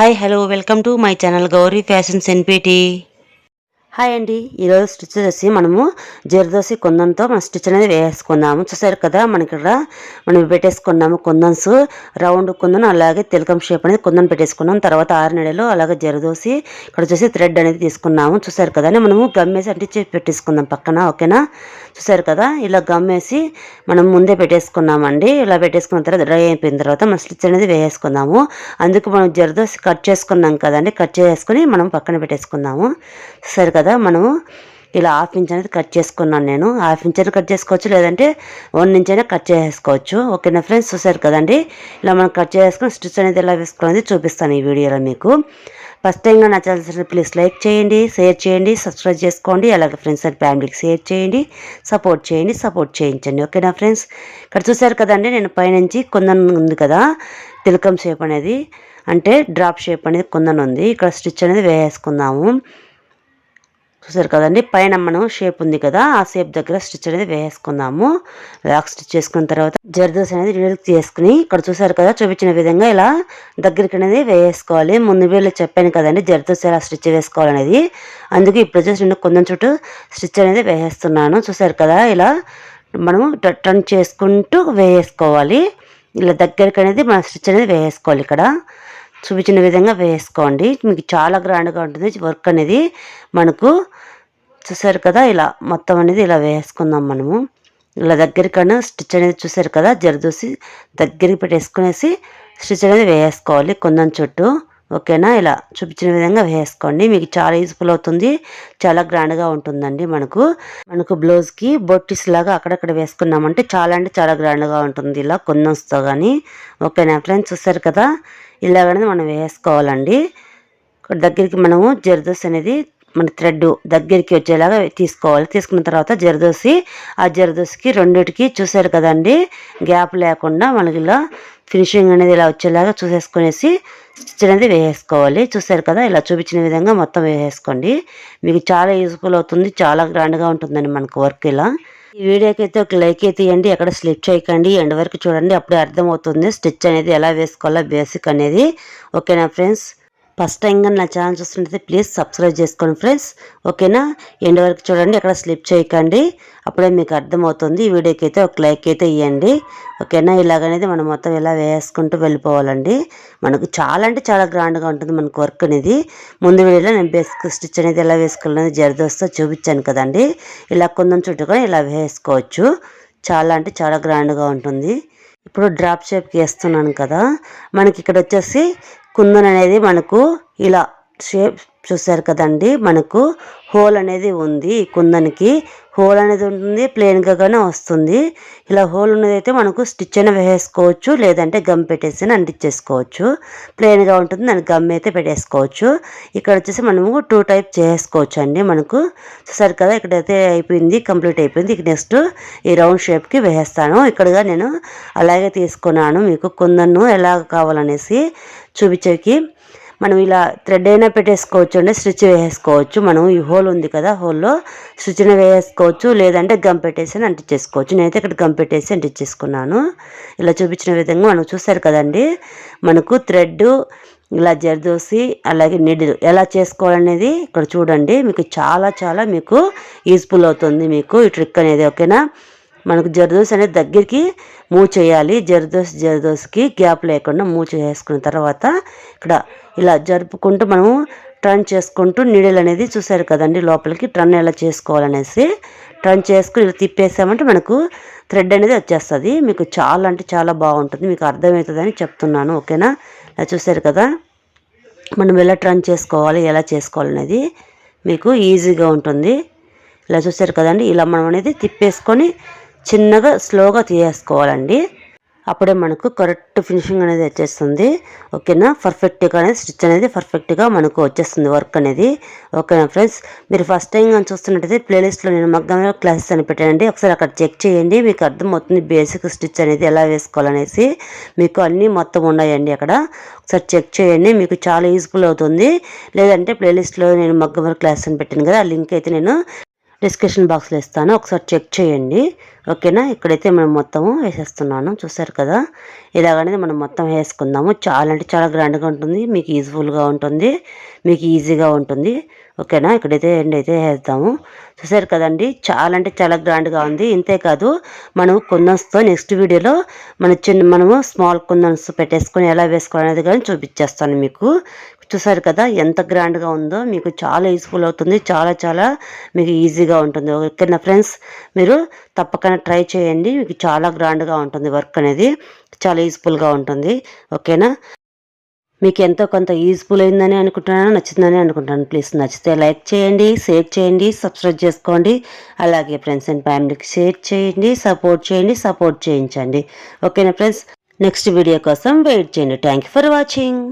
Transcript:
Hi hello welcome to my channel Gauri fashions NPT. Hi అండి, ఈరోజు stitch చేసి మనము జరదోసి కొందంతో మన స్టిచ్ అనేది వేసుకుందాము. చూసారు కదా, మనకి ఇక్కడ మనం పెట్టేసుకున్నాము కొందన్స్, రౌండ్ కొందను అలాగే తిలకం షేప్ అనేది కొందను పెట్టేసుకున్నాం. తర్వాత 6 నెలలు అలాగే జరదోసి ఇక్కడ వచ్చేసి థ్రెడ్ అనేది తీసుకున్నాము. చూసారు కదా, మనము గమ్మేసి అంటించి పెట్టేసుకుందాం పక్కన. ఓకేనా, చూసారు కదా, ఇలా గమ్మేసి మనం ముందే పెట్టేసుకున్నామండి. ఇలా పెట్టేసుకున్న తర్వాత డ్రై అయిపోయిన తర్వాత మనం స్టిచ్ అనేది వేసుకుందాము. అందుకు మనం జరదోసి కట్ చేసుకున్నాం కదండి, కట్ చేసుకుని మనం పక్కన పెట్టేసుకుందాము. సరే కదా, మనము ఇలా 1/2 ఇంచ్ అనేది కట్ చేసుకున్నాను. నేను 1/2 ఇంచ్ కట్ చేసుకోవచ్చు, లేదంటే 1 ఇంచ్ అయినా కట్ చేసుకోవచ్చు. ఓకేనా ఫ్రెండ్స్, చూసారు కదండి, ఇలా మనం కట్ చేసుకుని స్టిచ్ అనేది ఎలా వేసుకోవాలని చూపిస్తాను ఈ వీడియోలో మీకు. ఫస్ట్ టైంగా నా ఛానల్ ప్లీజ్ లైక్ చేయండి, షేర్ చేయండి, సబ్స్క్రైబ్ చేసుకోండి. అలాగే ఫ్రెండ్స్ అండ్ ఫ్యామిలీకి షేర్ చేయండి, సపోర్ట్ చేయించండి. ఓకేనా ఫ్రెండ్స్, ఇక్కడ చూసారు కదండి, నేను పైనుంచి కొందన్ ఉంది కదా, తిలకం షేప్ అనేది అంటే డ్రాప్ షేప్ అనేది కొందన్ ఉంది. ఇక్కడ స్టిచ్ అనేది వేసుకుందాము. చూసారు కదండి, పైన మనం షేప్ ఉంది కదా, ఆ షేప్ దగ్గర స్టిచ్ అనేది వేసుకుందాము. లాక్ స్టిచ్ చేసుకున్న తర్వాత జర్దోసి అనేది నీళ్ళకి తీసుకుని ఇక్కడ చూసారు కదా, చూపించిన విధంగా ఇలా దగ్గరికి అనేది వేసుకోవాలి. ముందు వీళ్ళు చెప్పాను కదండి జర్దోసి ఎలా స్టిచ్ వేసుకోవాలనేది, అందుకే ఇప్పుడు వచ్చేసి నేను కొంచెం చుట్టూ స్టిచ్ అనేది వేస్తున్నాను. చూసారు కదా, ఇలా మనము టర్న్ చేసుకుంటూ వేసుకోవాలి. ఇలా దగ్గరికి అనేది మనం స్టిచ్ అనేది వేసుకోవాలి. ఇక్కడ చూపించిన విధంగా వేసుకోండి, మీకు చాలా గ్రాండ్గా ఉంటుంది వర్క్ అనేది మనకు. చూసారు కదా, ఇలా మొత్తం అనేది ఇలా వేసుకుందాం మనము. ఇలా దగ్గరికన్నా స్టిచ్ అనేది చూసారు కదా, జరదోసి దగ్గరికి పెట్టేసుకునేసి స్టిచ్ అనేది వేసుకోవాలి కొందం చుట్టూ. ఓకేనా, ఇలా చూపించిన విధంగా వేసుకోండి, మీకు చాలా యూజ్ఫుల్ అవుతుంది, చాలా గ్రాండ్గా ఉంటుందండి. మనకు బ్లౌజ్కి బొట్టిస్ లాగా అక్కడక్కడ వేసుకున్నామంటే చాలా అంటే చాలా గ్రాండ్గా ఉంటుంది ఇలా కొందన్స్తో కానీ. ఓకేనా ఫ్రెండ్స్, చూసారు కదా, ఇలాగనేది మనం వేసుకోవాలండి. దగ్గరికి మనము జరదోసి అనేది మన థ్రెడ్ దగ్గరికి వచ్చేలాగా తీసుకోవాలి. తీసుకున్న తర్వాత జరదోసి, ఆ జరదోసికి రెండిటికి చూసారు కదండి, గ్యాప్ లేకుండా మనకి ఇలా ఫినిషింగ్ అనేది ఇలా వచ్చేలాగా చూసేసుకునేసి స్టిచ్ అనేది వేసుకోవాలి. చూసారు కదా, ఇలా చూపించిన విధంగా మొత్తం వేసుకోండి, మీకు చాలా యూజ్ఫుల్ అవుతుంది, చాలా గ్రాండ్గా ఉంటుందండి మనకు వర్క్. ఇలా ఈ వీడియోకి అయితే ఒక లైక్ అయితే ఇవ్వండి, ఎక్కడ స్లిప్ చేయకండి, ఎండ్ వరకు చూడండి, అప్పుడే అర్థమవుతుంది స్టిచ్ అనేది ఎలా వేసుకోవాలో బేసిక్ అనేది. ఓకేనా ఫ్రెండ్స్, ఫస్ట్ టైంగా నా ఛానల్ చూస్తుంటే ప్లీజ్ సబ్స్క్రైబ్ చేసుకోండి ఫ్రెండ్స్. ఓకేనా, ఎండ్ వరకు చూడండి, ఎక్కడ స్లిప్ చేయకండి, అప్పుడే మీకు అర్థమవుతుంది. ఈ వీడియోకి అయితే ఒక లైక్ అయితే ఇవ్వండి. ఓకేనా, ఇలాగనేది మనం మొత్తం ఇలా వేసుకుంటూ వెళ్ళిపోవాలండి. మనకు చాలా అంటే చాలా గ్రాండ్గా ఉంటుంది మనకు వర్క్ అనేది. ముందు వీడియోలో నేను బేసిక్ స్టిచ్ అనేది ఎలా వేసుకోవాలనేది జరదోసితో చూపించాను కదండి. ఇలా కొంచెం చుట్టుకొని ఇలా వేసుకోవచ్చు, చాలా అంటే చాలా గ్రాండ్గా ఉంటుంది. ఇప్పుడు డ్రాప్ షేప్కి వేస్తున్నాను కదా, మనకి ఇక్కడ వచ్చేసి కుందన్ అనేది మనకు ఇలా షేప్ చూసారు కదండి, మనకు హోల్ అనేది ఉంది. కుందన్కి హోల్ అనేది ఉంటుంది, ప్లెయిన్గానే వస్తుంది. ఇలా హోల్ ఉన్నది అయితే మనకు స్టిచ్ అయినా వేసుకోవచ్చు, లేదంటే గమ్ పెట్టేసి అంటించేసుకోవచ్చు. ప్లెయిన్గా ఉంటుంది, దానికి గమ్ అయితే పెట్టేసుకోవచ్చు. ఇక్కడ వచ్చేసి మనము 2 టైప్ చేసుకోవచ్చు అండి. మనకు చూసారు కదా, ఇక్కడైతే అయిపోయింది, కంప్లీట్ అయిపోయింది. ఇక నెక్స్ట్ ఈ రౌండ్ షేప్కి వేస్తాను. ఇక్కడగా నేను అలాగే తీసుకున్నాను, మీకు కుందన్ను ఎలా కావాలనేసి చూపించేకి. మనం ఇలా థ్రెడ్ అయినా పెట్టేసుకోవచ్చు అండి, స్టిచ్ వేసుకోవచ్చు. మనం ఈ హోల్ ఉంది కదా, హోల్లో స్టిచ్ అయినా వేసుకోవచ్చు, లేదంటే గమ్ పెట్టేసి అంటించేసుకోవచ్చు. నేనైతే ఇక్కడ గమ్ పెట్టేసి అంటించేసుకున్నాను. ఇలా చూపించిన విధంగా మనం చూసారు కదండి, మనకు థ్రెడ్ ఇలా జరదోసి అలాగే నీడిల్ ఎలా చేసుకోవాలనేది ఇక్కడ చూడండి, మీకు చాలా చాలా మీకు యూస్ఫుల్ అవుతుంది మీకు ఈ ట్రిక్ అనేది. ఓకేనా, మనకు జరదోసి అనేది దగ్గరికి మూవ్ చేయాలి. జరదోసికి గ్యాప్ లేకుండా మూవ్ చేసుకున్న తర్వాత ఇక్కడ ఇలా జరుపుకుంటూ మనము టర్న్ చేసుకుంటూ నీడిల్ అనేది చూసారు కదండి, లోపలికి టర్న్ ఎలా చేసుకోవాలనేసి టర్న్ చేసుకుని ఇలా తిప్పేసామంటే మనకు థ్రెడ్ అనేది వచ్చేస్తుంది. మీకు చాలా అంటే చాలా బాగుంటుంది, మీకు అర్థమవుతుందని చెప్తున్నాను. ఓకేనా, ఇలా చూసారు కదా, మనం ఎలా టర్న్ చేసుకోవాలి, ఎలా చేసుకోవాలనేది మీకు ఈజీగా ఉంటుంది. ఇలా చూసారు కదండి, ఇలా మనం అనేది తిప్పేసుకొని చిన్నగా స్లోగా తీసేసుకోవాలండి, అప్పుడే మనకు కరెక్ట్ ఫినిషింగ్ అనేది వచ్చేస్తుంది. ఓకేనా, పర్ఫెక్ట్గా అనేది స్టిచ్ అనేది పర్ఫెక్ట్గా మనకు వచ్చేస్తుంది వర్క్ అనేది. ఓకేనా ఫ్రెండ్స్, మీరు ఫస్ట్ టైం కానీ చూస్తున్నట్టయితే ప్లేలిస్ట్లో నేను మగ్గం క్లాసెస్ అని పెట్టానండి, ఒకసారి అక్కడ చెక్ చేయండి, మీకు అర్థమవుతుంది బేసిక్ స్టిచ్ అనేది ఎలా వేసుకోవాలనేసి. మీకు అన్నీ మొత్తం ఉన్నాయండి అక్కడ, ఒకసారి చెక్ చేయండి, మీకు చాలా యూజ్ఫుల్ అవుతుంది. లేదంటే ప్లేలిస్ట్లో నేను మగ్గం క్లాసెస్ అని పెట్టాను కదా, ఆ లింక్ అయితే నేను డిస్క్రిప్షన్ బాక్స్లో ఇస్తాను, ఒకసారి చెక్ చేయండి. ఓకేనా. ఇక్కడైతే మనం మొత్తము వేసేస్తున్నాను, చూసారు కదా. ఇలాగనేది మనం మొత్తం వేసుకుందాము. చాలా అంటే చాలా గ్రాండ్గా ఉంటుంది, మీకు యూజ్ఫుల్గా ఉంటుంది, మీకు ఈజీగా ఉంటుంది. ఓకేనా. ఇక్కడైతే ఎండ్ అయితే వేద్దాము. చూసారు కదండి, చాలా అంటే చాలా గ్రాండ్గా ఉంది. ఇంతేకాదు మనం కుందన్స్తో నెక్స్ట్ వీడియోలో మనము స్మాల్ కుందన్స్ పెట్టేసుకొని ఎలా వేసుకోవాలనేది కానీ చూపించేస్తాను మీకు. చూసారు కదా ఎంత గ్రాండ్గా ఉందో, మీకు చాలా యూస్ఫుల్ అవుతుంది, చాలా చాలా మీకు ఈజీగా ఉంటుంది. ఓకేనా ఫ్రెండ్స్, మీరు తప్పకుండా ట్రై చేయండి, మీకు చాలా గ్రాండ్గా ఉంటుంది, వర్క్ అనేది చాలా యూస్ఫుల్గా ఉంటుంది. ఓకేనా. మీకు ఎంతో కొంత యూస్ఫుల్ అయిందని అనుకుంటున్నాను, నచ్చిందని అనుకుంటున్నాను. ప్లీజ్ నచ్చితే లైక్ చేయండి, షేర్ చేయండి, సబ్స్క్రైబ్ చేసుకోండి. అలాగే ఫ్రెండ్స్ అండ్ ఫ్యామిలీకి షేర్ చేయండి, సపోర్ట్ చేయించండి. ఓకేనా ఫ్రెండ్స్, నెక్స్ట్ వీడియో కోసం వెయిట్ చేయండి. Thank you for watching.